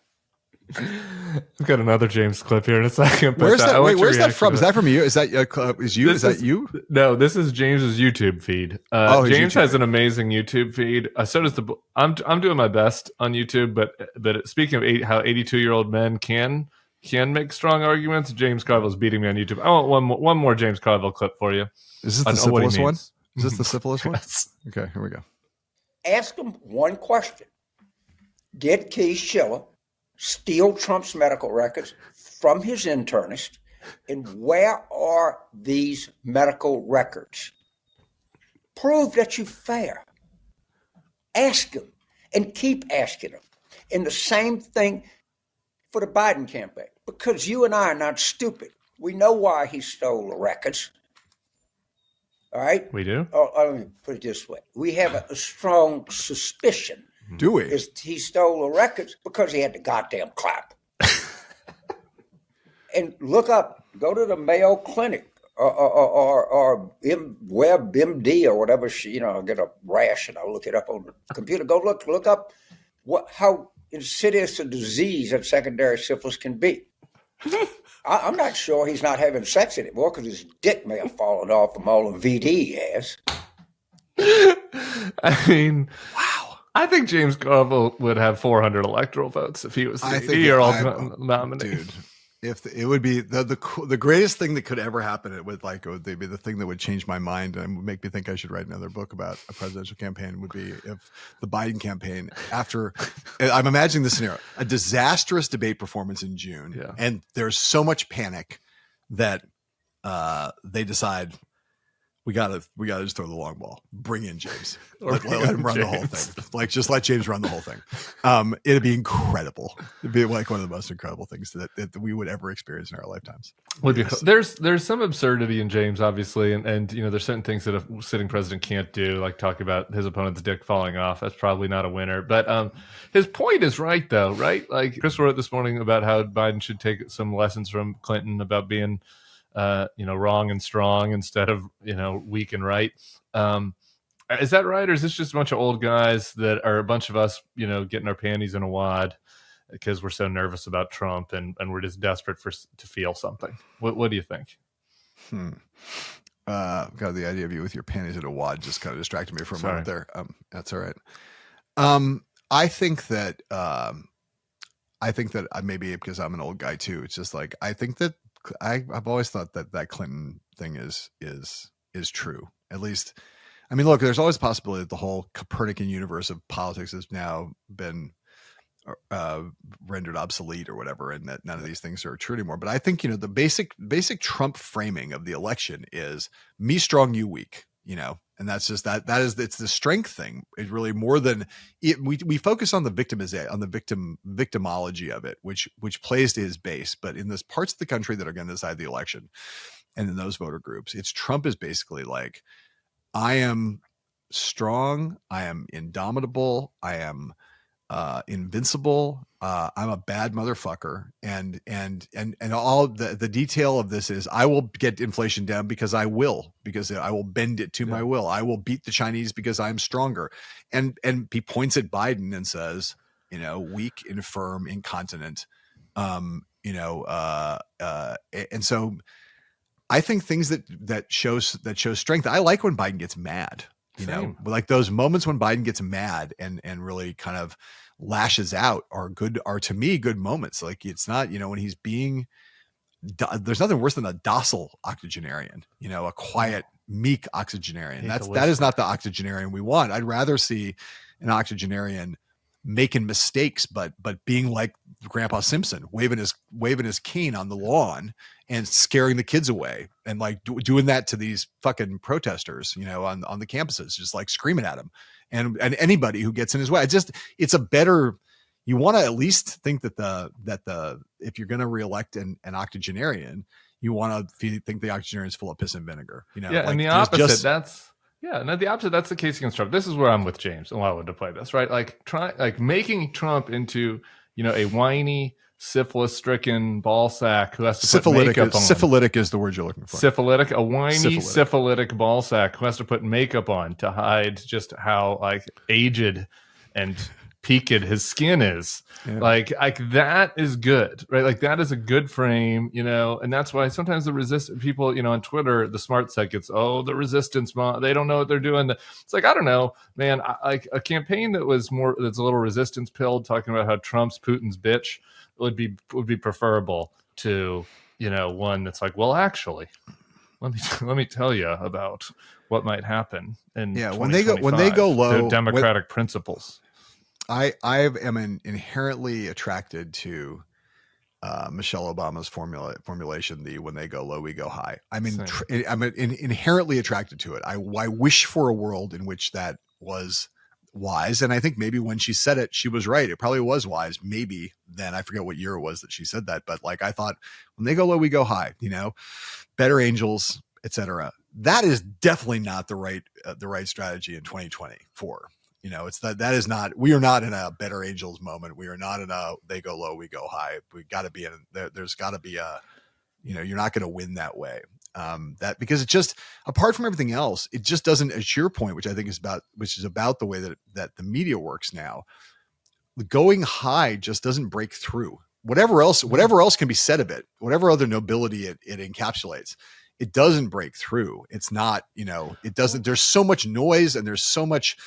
I've got another James clip here in a second. Where's that? Wait, where's that from? Is that from you? Is that you? Is that you? No, this is James's YouTube feed. James has an amazing YouTube feed. So does I'm doing my best on YouTube, but speaking of how 82-year-old men can make strong arguments, James Carville's beating me on YouTube. I want one more James Carville clip for you. Is this the syphilis one? Is this the syphilis one? Yes. Okay, here we go. Ask him one question. Did Keith Schiller steal Trump's medical records from his internist? And where are these medical records? Prove that you're fair. Ask him and keep asking him. And the same thing for the Biden campaign, because you and I are not stupid. We know why he stole the records. All right? We do? Let me put it this way. We have a strong suspicion. Do we? Is he stole the records because he had the goddamn clap. And look up, go to the Mayo Clinic or WebMD or whatever. I'll get a rash and I'll look it up on the computer. Go look up how insidious a disease that secondary syphilis can be. I'm not sure he's not having sex anymore because his dick may have fallen off from all the VD he has. I mean, wow. I think James Carville would have 400 electoral votes if he was the 80-year-old nominee. Dude, it would be the greatest thing that could ever happen. It would be the thing that would change my mind and make me think I should write another book about a presidential campaign. Would be if the Biden campaign, after I'm imagining this scenario, a disastrous debate performance in June, and there's so much panic that they decide we gotta just throw the long ball. Bring in James. Let him run the whole thing. Just let James run the whole thing. It'd be incredible. It'd be like one of the most incredible things that we would ever experience in our lifetimes. There's some absurdity in James, obviously, and there's certain things that a sitting president can't do, like talk about his opponent's dick falling off. That's probably not a winner. But his point is right, though, right? Like Chris wrote this morning about how Biden should take some lessons from Clinton about being wrong and strong instead of, weak and right. Is that right? Or is this just a bunch of old guys that are a bunch of us, getting our panties in a wad because we're so nervous about Trump and we're just desperate to feel something? What do you think? God, the idea of you with your panties in a wad just kind of distracted me for a moment there. That's all right. I think that maybe because I'm an old guy too, it's just like, I think that I've always thought that Clinton thing is true. At least, I mean, look, there's always a possibility that the whole Copernican universe of politics has now been rendered obsolete or whatever, and that none of these things are true anymore. But I think, the basic Trump framing of the election is me strong, you weak. and that's just it's the strength thing. It's really more than it. We focus on the victimology of it, which plays to his base. But in those parts of the country that are going to decide the election, and in those voter groups, Trump is basically like, I am strong, I am indomitable, I am invincible, I'm a bad motherfucker, and all the detail of this is, I will get inflation down because I will bend it to my will. I will beat the Chinese because I'm stronger. And he points at Biden and says, weak, infirm, incontinent, and so I think things that show strength. I like when Biden gets mad, like those moments when Biden gets mad and really kind of lashes out are to me good moments. Like, it's not, when he's being, there's nothing worse than a docile octogenarian, a quiet, meek octogenarian. That is not the octogenarian we want. I'd rather see an octogenarian making mistakes, but being like Grandpa Simpson, waving his cane on the lawn and scaring the kids away, and like doing that to these fucking protesters, on the campuses, just like screaming at them and anybody who gets in his way. It's a better, you want to at least think that if you're going to reelect an octogenarian, you want to think the octogenarian is full of piss and vinegar, and the opposite, the opposite. That's the case against Trump. This is where I'm with James and Wildwood to play this, right? Like making Trump into, a whiny, syphilis-stricken ball sack who has to put makeup on. Syphilitic is the word you're looking for. Syphilitic, a whiny, syphilitic ball sack who has to put makeup on to hide just how like aged and peaked his skin is. Yeah. Like that is good, right? Like that is a good frame, and that's why sometimes the resistant people, on Twitter, the smart set gets, the resistance, they don't know what they're doing. It's like, I don't know, man. Like a campaign that's a little resistance pilled, talking about how Trump's Putin's bitch would be preferable to, one that's like, well, actually, let me tell you about what might happen. And when they go low, democratic principles. I am inherently attracted to Michelle Obama's formulation, the when they go low, we go high. I'm inherently attracted to it. I wish for a world in which that was wise. And I think maybe when she said it, she was right. It probably was wise. Maybe then, I forget what year it was that she said that, but like, I thought when they go low, we go high, better angels, etc. That is definitely not the right strategy in 2024. It's that is not, we are not in a better angels moment. We are not in a, they go low, we go high. We got to be in there's got to be a, you're not going to win that way. That because it just, apart from everything else, it just doesn't, it's your point, which I think is about the way that the media works now. Going high just doesn't break through. Whatever else can be said of it, whatever other nobility it encapsulates, it doesn't break through. It's not, it doesn't, there's so much noise and there's so much,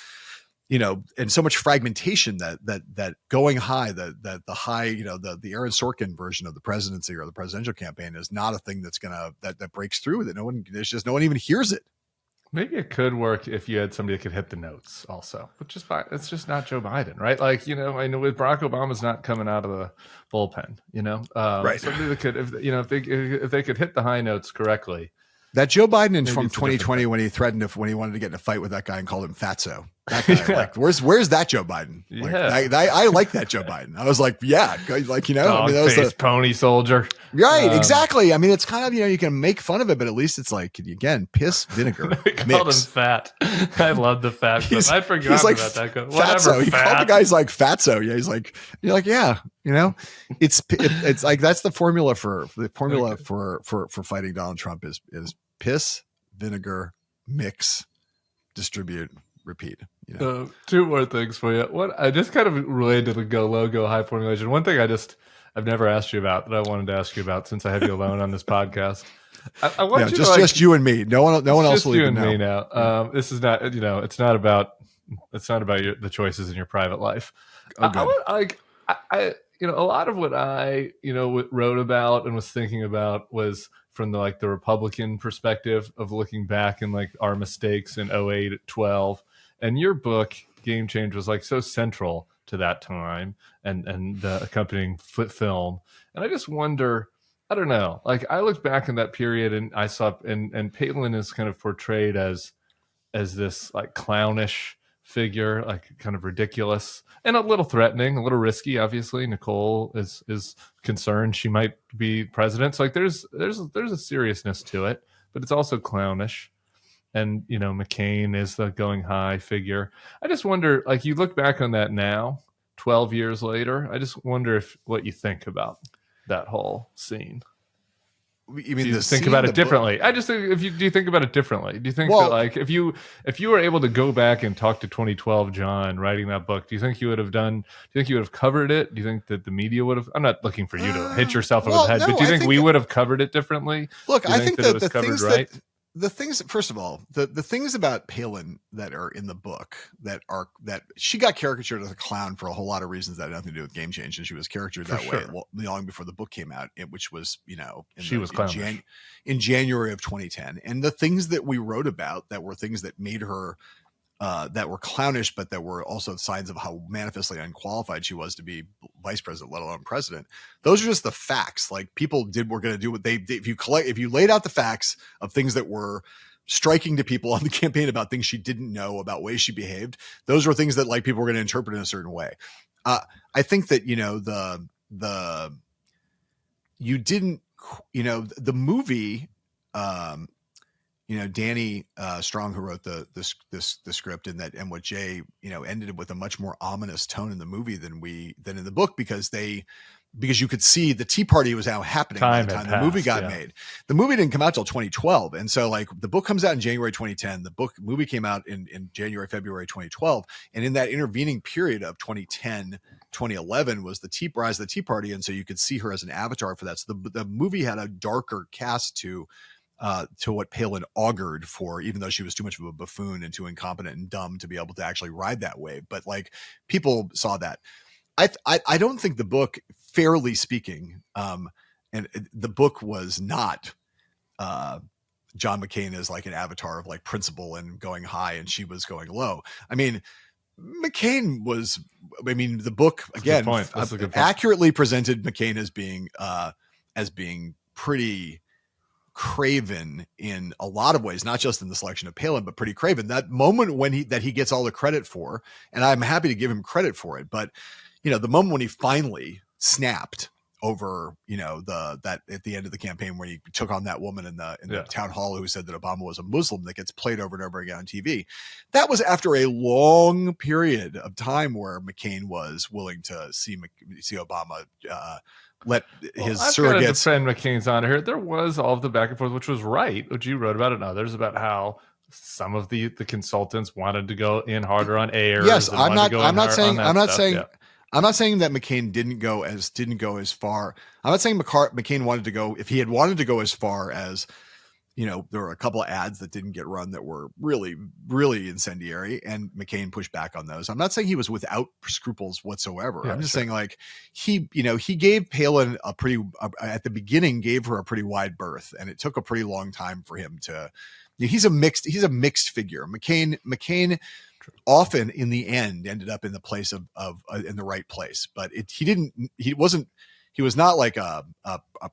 and so much fragmentation that going high, the high, the Aaron Sorkin version of the presidency or the presidential campaign is not a thing that's that breaks through, that no one even hears it. Maybe it could work if you had somebody that could hit the notes also, but it's just not Joe Biden, right? Like, I know with Barack Obama's not coming out of the bullpen, right. Somebody that could, if they could hit the high notes correctly. That Joe Biden from 2020 when he wanted to get in a fight with that guy and called him fatso. That guy, like, where's that Joe Biden? Like, I like that Joe Biden. I was like, yeah, like, that was the pony soldier. Right, exactly. I mean, it's kind of, you can make fun of it, but at least it's like, again, piss vinegar. He called him fat. I love the fat stuff. I forgot like about that. Whatever. He called the guys like fatso. Yeah, he's like, you're like, yeah, it's like that's the formula for fighting Donald Trump is piss, vinegar, mix, distribute, repeat. Two more things for you. One, I just kind of related to the go low, go high formulation. One thing I've never asked you about that I wanted to ask you about since I have you alone on this podcast. I want you just you and me. No one else will even know. Me now. This is not, it's not about the choices in your private life. A lot of what I, wrote about and was thinking about was from the Republican perspective of looking back and like our mistakes in 08, 12. And your book, Game Change, was like so central to that time and the accompanying film. And I just wonder, I don't know, like I looked back in that period and I saw, and Palin is kind of portrayed as as this like clownish figure, like kind of ridiculous and a little threatening, a little risky. Obviously, Nicole is concerned she might be president. So like there's a seriousness to it, but it's also clownish. And McCain is the going high figure. I just wonder, like, you look back on that now, 12 years later. I just wonder what you think about that whole scene. You mean do you think about it differently? Book? I just think do you think about it differently? Do you think that like if you were able to go back and talk to 2012 John writing that book, do you think you would have covered it? Do you think that the media would have? I'm not looking for you to hit yourself over the head, but do you think we would have covered it differently? Look, I think that it was covered right. The things, first of all, the things about Palin that are in the book that she got caricatured as a clown for a whole lot of reasons that had nothing to do with Game Change, and she was caricatured way long before the book came out, which was in January of 2010. And the things that we wrote about that were things that made her that were clownish, but that were also signs of how manifestly unqualified she was to be vice president, let alone president. Those are just the facts. Like people were going to do what they did. If you laid out the facts of things that were striking to people on the campaign about things she didn't know, about ways she behaved, those were things that like people were going to interpret in a certain way. I think that, the movie, Danny Strong, who wrote the script, and what Jay, ended with a much more ominous tone in the movie than in the book, because you could see the Tea Party was now happening by the time the movie got made. The movie didn't come out till 2012. And so like the book comes out in January 2010, movie came out in January, February 2012. And in that intervening period of 2010, 2011 was the rise of the Tea Party. And so you could see her as an avatar for that. So the movie had a darker cast to what Palin augured for, even though she was too much of a buffoon and too incompetent and dumb to be able to actually ride that wave. But like people saw that. I don't think the book, fairly speaking, and the book was not John McCain as like an avatar of like principle and going high, and she was going low. I mean, McCain was. I mean, the book again accurately presented McCain as being pretty craven in a lot of ways, not just in the selection of Palin, but pretty craven. That moment when he gets all the credit for, and I'm happy to give him credit for it, but the moment when he finally snapped over, that at the end of the campaign where he took on that woman in the town hall who said that Obama was a Muslim, that gets played over and over again on TV. That was after a long period of time where McCain was willing to see Obama let his surrogates defend McCain's honor here. There was all of the back and forth, which was right, which you wrote about and others, about how some of the consultants wanted to go in harder on Ayers. Yes, I'm not saying that McCain didn't go as far. I'm not saying McCain wanted to go, if he had wanted to go as far as, there were a couple of ads that didn't get run that were really, really incendiary, and McCain pushed back on those. I'm not saying he was without scruples whatsoever. I'm just saying like he gave Palin at the beginning, gave her a pretty wide berth, and it took a pretty long time for him to, he's a mixed figure. McCain often in the end ended up in the place of in the right place, but he was not like a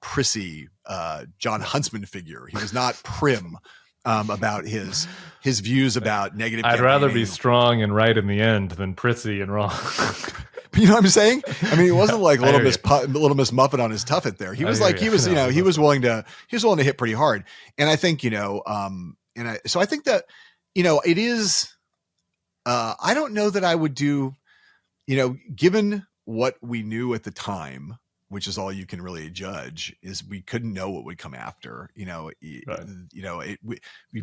prissy John Huntsman figure. He was not prim about his views about negative. I'd rather be strong and right in the end than prissy and wrong. You know what I'm saying? I mean, he wasn't like Little Miss Muffet on his tuffet there. He was he was willing to hit pretty hard. And I think, so I think that, it is, I don't know that I would do, given what we knew at the time, which is all you can really judge, is we couldn't know what would come after, right.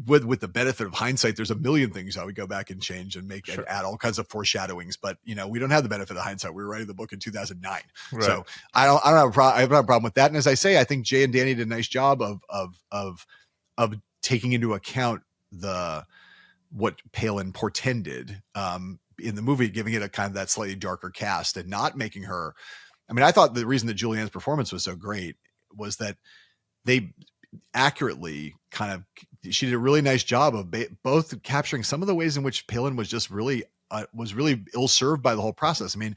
With the benefit of hindsight, there's a million things I would go back and change and make and add all kinds of foreshadowings, but we don't have the benefit of hindsight. We were writing the book in 2009. Right. So I don't have a problem. I have a problem with that. And as I say, I think Jay and Danny did a nice job of taking into account what Palin portended in the movie, giving it a kind of that slightly darker cast and not making her. I mean, I thought the reason that Julianne's performance was so great was that they accurately she did a really nice job of both capturing some of the ways in which Palin was just really ill-served by the whole process. I mean,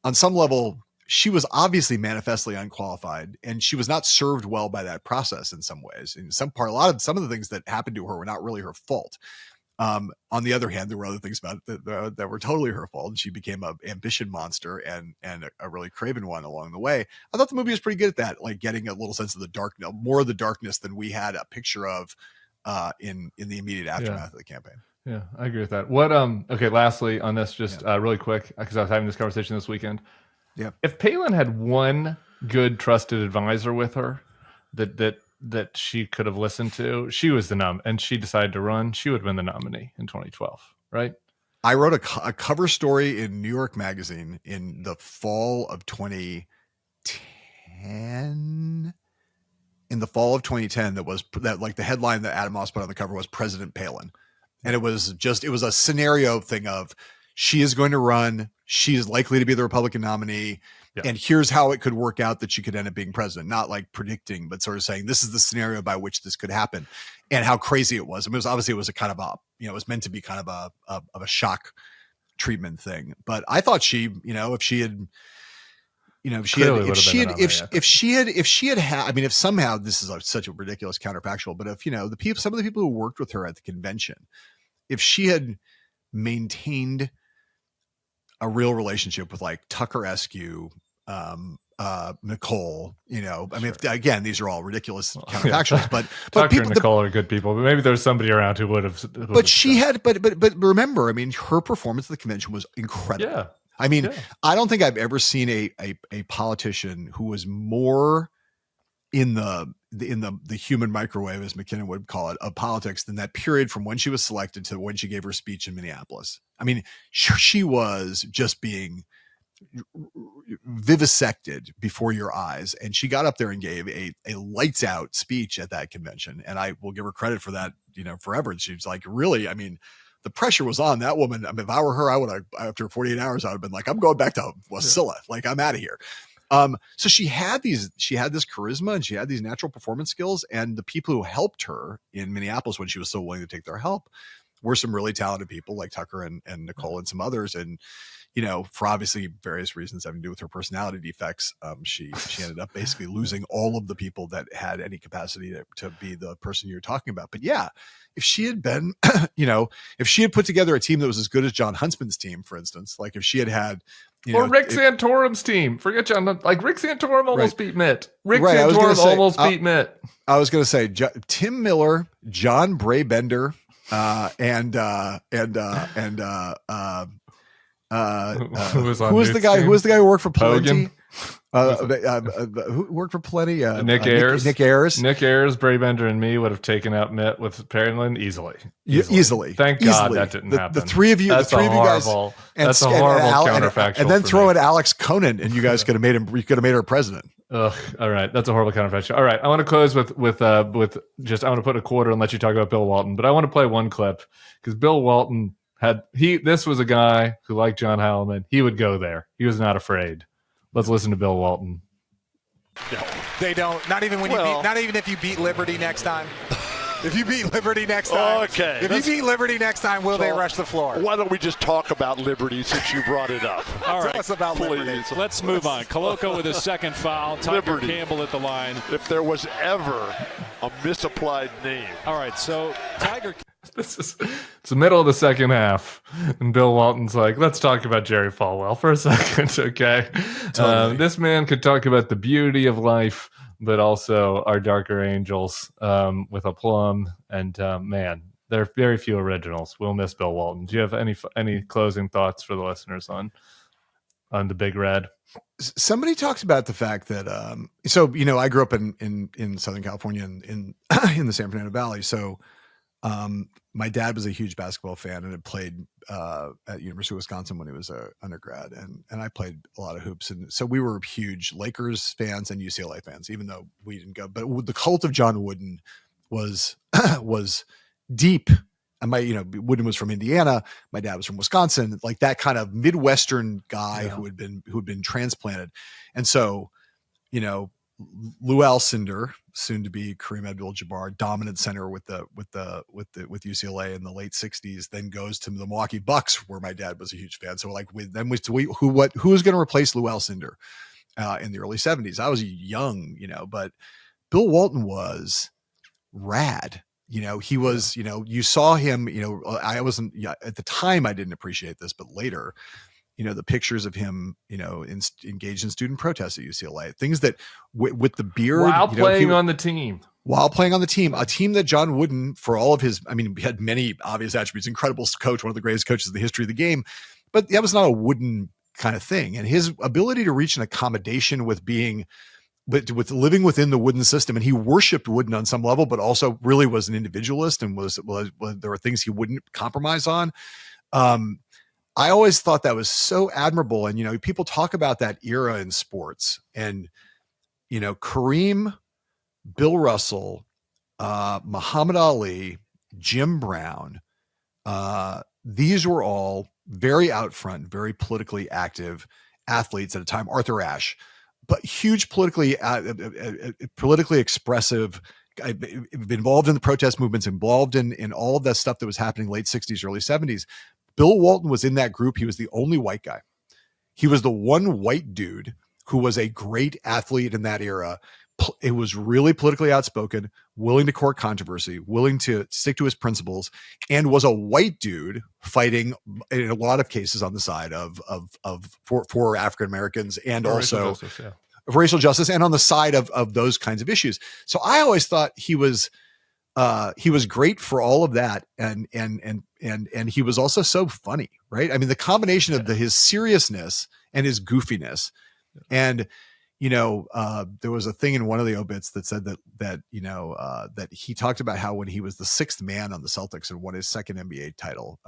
on some level, she was obviously manifestly unqualified, and she was not served well by that process in some ways. In some of the things that happened to her were not really her fault. On the other hand, there were other things about it that were totally her fault. And she became an ambition monster and a really craven one along the way. I thought the movie was pretty good at that, like getting a little sense of the darkness, more of the darkness than we had a picture of in the immediate aftermath of the campaign. Yeah, I agree with that. What okay, lastly on this, just really quick, because I was having this conversation this weekend. Yeah. If Palin had one good trusted advisor with her that she could have listened to, she was and she decided to run, she would win the nominee in 2012, right? I wrote a cover story in New York Magazine in the fall of 2010. In the fall of 2010, that like the headline that Adam Moss put on the cover was President Palin. And it was a scenario thing of she is going to run. She is likely to be the Republican nominee. Yeah. And here's how it could work out that she could end up being president. Not like predicting, but sort of saying this is the scenario by which this could happen and how crazy it was. I mean, it was a kind of it was meant to be kind of a shock treatment thing. But I thought if somehow this is such a ridiculous counterfactual, but if, some of the people who worked with her at the convention, if she had maintained a real relationship with like Tucker Askew, Nicole, again, these are all ridiculous counterfactuals, but Tucker and Nicole are good people, but maybe there's somebody around who would have. But remember, I mean, her performance at the convention was incredible. Yeah. I mean, I don't think I've ever seen a politician who was more in the human microwave, as McKinnon would call it, of politics than that period from when she was selected to when she gave her speech in Minneapolis. I mean, she was just being vivisected before your eyes, and she got up there and gave a lights out speech at that convention, and I will give her credit for that, forever. And she was like, really, I mean, the pressure was on that woman. I mean, if I were her, I would have, after 48 hours, I would have been like, I'm going back to Wasilla. Like, I'm out of here. So she had this charisma and she had these natural performance skills, and the people who helped her in Minneapolis when she was so willing to take their help were some really talented people like Tucker and Nicole and some others. And, for obviously various reasons having to do with her personality defects, she ended up basically losing all of the people that had any capacity to be the person you're talking about. But yeah, if she had been, if she had put together a team that was as good as John Huntsman's team, for instance, like if she had Rick Santorum's team, forget John, like Rick Santorum almost beat Mitt. Santorum almost beat Mitt. I was going to say Tim Miller, John Brabender, who was the guy who worked for Plenty? Who worked for Plenty? Nick Ayers. Nick Ayers, Brabender, and me would have taken out Mitt with Palin easily. Thank God that didn't happen. The three of you, guys, that's a horrible counterfactual. And then throw in Alex Conan, and you guys could have made him. You could have made her president. Ugh. All right, that's a horrible counterfactual. All right, I want to close with just I want to put a quarter and let you talk about Bill Walton, but I want to play one clip because Bill Walton this was a guy who, like John Heilemann, he would go there. He was not afraid. Let's listen to Bill Walton. No, they don't. Not even if you beat Liberty next time. If you beat Liberty next time. Okay. If you beat Liberty next time, will they rush the floor? Why don't we just talk about Liberty since you brought it up? All right. Tell us about Liberty. Let's move on. Coloco with his second foul. Tucker Campbell at the line. If there was ever a misapplied name. All right. So Tiger. It's the middle of the second half, and Bill Walton's like, let's talk about Jerry Falwell for a second, okay? Totally. This man could talk about the beauty of life, but also our darker angels with aplomb. And man, there are very few originals. We'll miss Bill Walton. Do you have any closing thoughts for the listeners on the Big Red? Somebody talks about the fact that I grew up in Southern California in the San Fernando Valley, so my dad was a huge basketball fan and had played at University of Wisconsin when he was an undergrad, and I played a lot of hoops, and so we were huge Lakers fans and UCLA fans, even though we didn't go. But the cult of John Wooden was deep. And Wooden was from Indiana. My dad was from Wisconsin, like that kind of Midwestern guy who had been transplanted, and so Lou Alcindor, soon to be Kareem Abdul-Jabbar, dominant center with UCLA in the late '60s, then goes to the Milwaukee Bucks, where my dad was a huge fan. So who was going to replace Lou Alcindor in the early '70s? I was young, but Bill Walton was rad. He was, you saw him, I wasn't at the time, I didn't appreciate this, but later, the pictures of him, engaged in student protests at UCLA, things that with the beard while playing on the team, a team that John Wooden, for all of his, he had many obvious attributes, incredible coach, one of the greatest coaches in the history of the game, but that was not a Wooden kind of thing. And his ability to reach an accommodation with living within the Wooden system, and he worshipped Wooden on some level, but also really was an individualist and was there were things he wouldn't compromise on. I always thought that was so admirable. And, people talk about that era in sports, and, Kareem, Bill Russell, Muhammad Ali, Jim Brown, these were all very out front, very politically active athletes at a time. Arthur Ashe, but huge politically expressive, involved in the protest movements, involved in all of that stuff that was happening late 60s, early 70s. Bill Walton was in that group. He was the only white guy. He was the one white dude who was a great athlete in that era. It was really politically outspoken, willing to court controversy, willing to stick to his principles, and was a white dude fighting in a lot of cases on the side for African Americans and also racial justice, and on the side of those kinds of issues. So I always thought he was great for all of that, and he was also so funny, right? The combination of his seriousness and his goofiness, and there was a thing in one of the obits that said that he talked about how when he was the sixth man on the Celtics and won his second NBA title,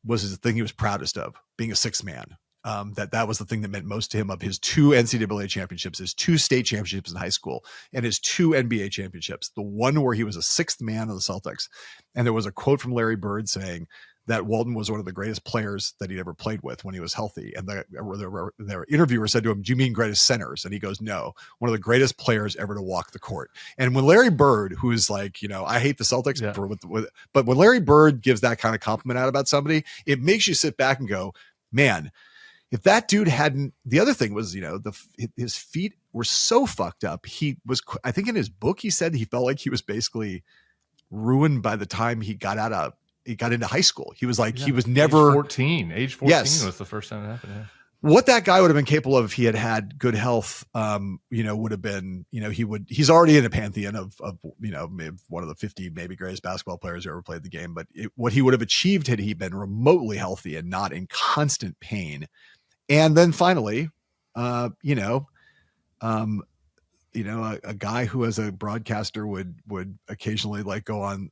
was the thing he was proudest of, being a sixth man. That was the thing that meant most to him, of his 2 NCAA championships, his 2 state championships in high school, and his 2 NBA championships, the one where he was a sixth man on the Celtics. And there was a quote from Larry Bird saying that Walton was one of the greatest players that he'd ever played with when he was healthy. And the interviewer said to him, "Do you mean greatest centers?" And he goes, "No, one of the greatest players ever to walk the court." And when Larry Bird, who is like, I hate the Celtics, but when Larry Bird gives that kind of compliment out about somebody, it makes you sit back and go, man, if that dude hadn't, the other thing was, his feet were so fucked up. He was, I think in his book, he said he felt like he was basically ruined by the time he got into high school. He was like, he was never age 14 yes. was the first time it happened. Yeah. What that guy would have been capable of if he had good health, would have been, he's already in a pantheon of maybe one of the 50 maybe greatest basketball players who ever played the game. But what he would have achieved had he been remotely healthy and not in constant pain. And then finally, a guy who as a broadcaster would occasionally like go on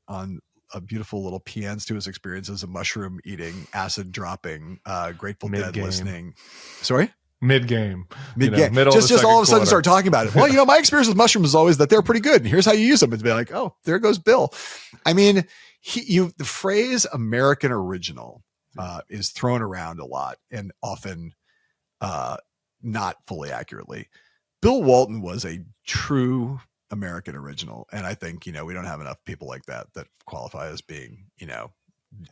a beautiful little PNs to his experiences of mushroom eating, acid dropping, Grateful Dead listening. Sorry? Mid-game. Just all of a sudden start talking about it. Well, my experience with mushrooms is always that they're pretty good. And here's how you use them. And be like, oh, there goes Bill. The phrase American original is thrown around a lot and often not fully accurately. Bill Walton was a true American original. And I think, we don't have enough people like that qualify as being,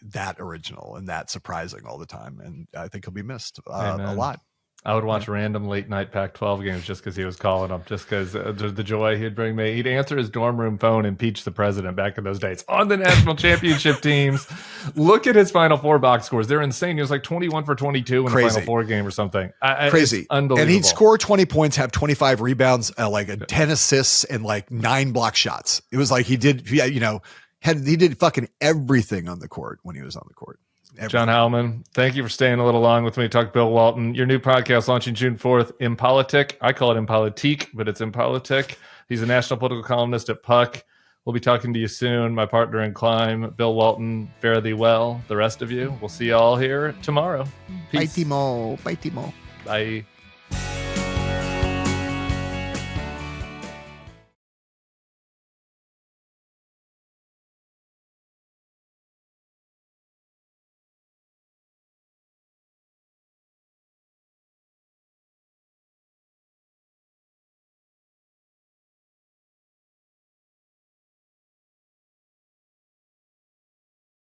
that original and that surprising all the time. And I think he'll be missed a lot. I would watch random late night Pac-12 games just because he was calling them, just because the joy he'd bring me. He'd answer his dorm room phone and impeach the president back in those days on the national championship teams. Look at his Final Four box scores. They're insane. He was like 21 for 22 in the Final Four game or something. Crazy. Unbelievable. And he'd score 20 points, have 25 rebounds, 10 assists, and 9 block shots. It was like he did fucking everything on the court when he was on the court. John Heilemann, thank you for staying a little long with me to talk Bill Walton. Your new podcast launching June 4th, Impolitic. I call it Impolitique, but it's Impolitic. He's a national political columnist at Puck. We'll be talking to you soon. My partner in crime, Bill Walton, fare thee well. The rest of you, we'll see you all here tomorrow. Peace. Bye, Timo. Bye.